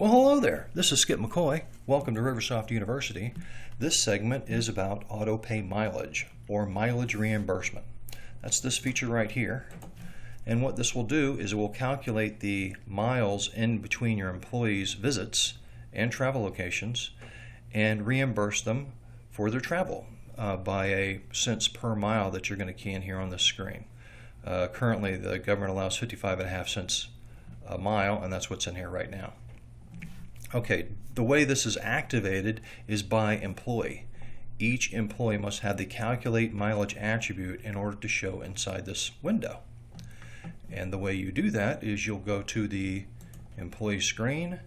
Well, hello there. This is Skip McCoy. Welcome to RiverSoft University. This segment is about AutoPay Mileage, or mileage reimbursement. That's this feature right here. And what this will do is it will calculate the miles in between your employees' visits and travel locations and reimburse them for their travel by a cents per mile that you're going to key in here on this screen. Currently, the government allows 55.5 cents a mile, and that's what's in here right now. Okay, the way this is activated is by employee. Each employee must have the calculate mileage attribute in order to show inside this window. And the way you do that is you'll go to the employee screen.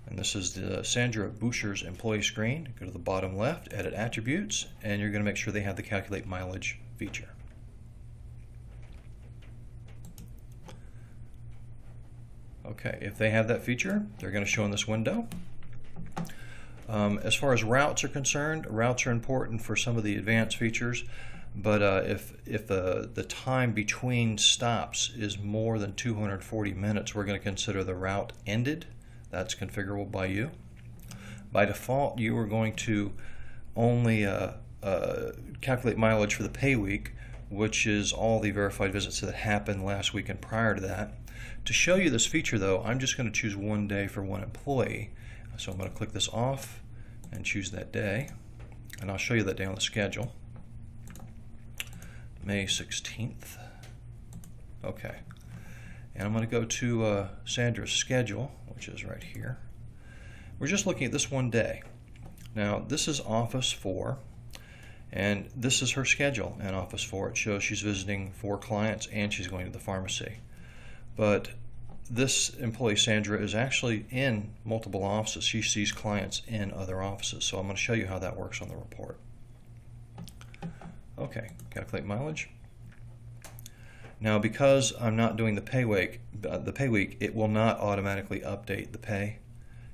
And this is the Sandra Boucher's employee screen. Go to the bottom left, edit attributes, and you're going to make sure they have the calculate mileage feature. Okay, if they have that feature, they're going to show in this window. As far as routes are concerned, routes are important for some of the advanced features, but if the time between stops is more than 240 minutes, we're going to consider the route ended. That's configurable by you. By default, you are going to only calculate mileage for the pay week, which is all the verified visits that happened last week and prior to that. To show you this feature, though, I'm just going to choose one day for one employee. So I'm going to click this off and choose that day. And I'll show you that day on the schedule. May 16th. Okay. And I'm going to go to Sandra's schedule, which is right here. We're just looking at this one day. Now, this is Office 4. And this is her schedule in Office 4. It shows she's visiting 4 clients and she's going to the pharmacy. But this employee, Sandra, is actually in multiple offices. She sees clients in other offices. So I'm going to show you how that works on the report. Okay, calculate mileage. Now, because I'm not doing the pay week, it will not automatically update the pay.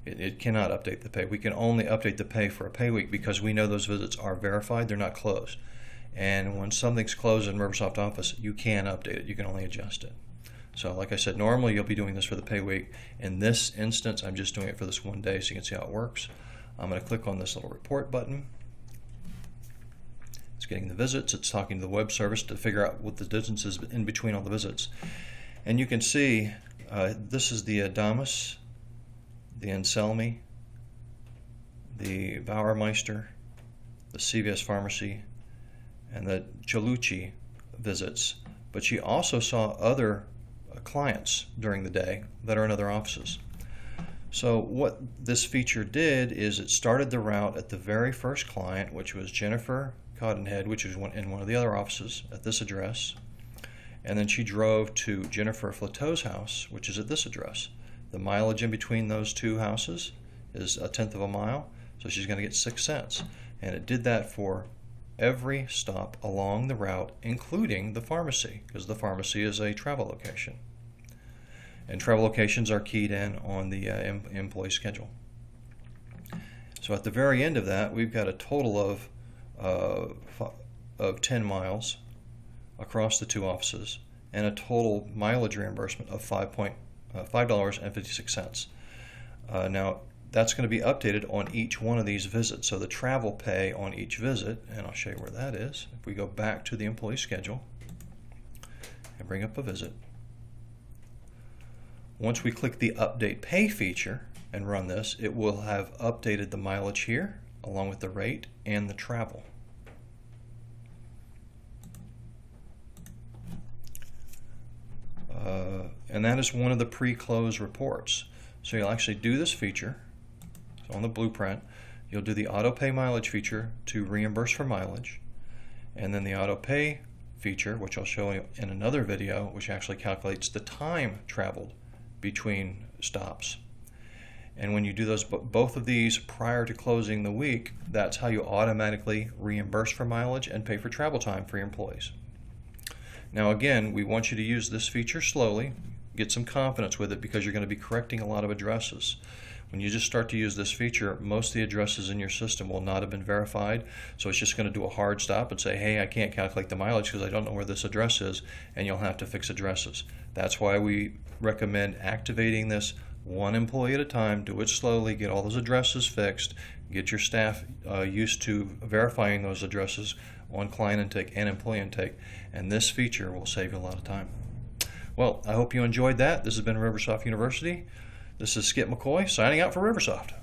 It cannot update the pay. We can only update the pay for a pay week because we know those visits are verified. They're not closed. And when something's closed in RiverSoft Office, you can't update it. You can only adjust it. So like I said, normally you'll be doing this for the pay week. In this instance, I'm just doing it for this one day so you can see how it works. I'm going to click on this little report button. It's getting the visits. It's talking to the web service to figure out what the distance is in between all the visits. And you can see this is the Adamus, the Anselmi, the Bauermeister, the CVS Pharmacy, and the Chalucci visits. But she also saw other clients during the day that are in other offices. So what this feature did is it started the route at the very first client, which was Jennifer Cottonhead, which is in one of the other offices at this address. And then she drove to Jennifer Flateau's house, which is at this address. The mileage in between those two houses is 1/10 of a mile, so she's going to get 6 cents. And it did that for every stop along the route, including the pharmacy, because the pharmacy is a travel location. And travel locations are keyed in on the employee schedule. So at the very end of that, we've got a total of 10 miles across the two offices and a total mileage reimbursement of $5.56. Now, that's going to be updated on each one of these visits. So the travel pay on each visit, and I'll show you where that is. If we go back to the employee schedule and bring up a visit, once we click the update pay feature and run this, it will have updated the mileage here along with the rate and the travel. And that is one of the pre-close reports. So you'll actually do this feature. So on the blueprint, you'll do the AutoPay Mileage feature to reimburse for mileage, and then the AutoPay feature, which I'll show you in another video, which actually calculates the time traveled between stops. And when you do those, both of these prior to closing the week, that's how you automatically reimburse for mileage and pay for travel time for your employees. Now again, we want you to use this feature slowly, get some confidence with it because you're going to be correcting a lot of addresses. When you just start to use this feature, most of the addresses in your system will not have been verified, so it's just going to do a hard stop and say, hey, I can't calculate the mileage because I don't know where this address is, and you'll have to fix addresses. That's why we recommend activating this one employee at a time. Do it slowly, get all those addresses fixed, get your staff used to verifying those addresses on client intake and employee intake, and this feature will save you a lot of time. Well, I hope you enjoyed that. This has been RiverSoft University. This is Skip McCoy signing out for RiverSoft.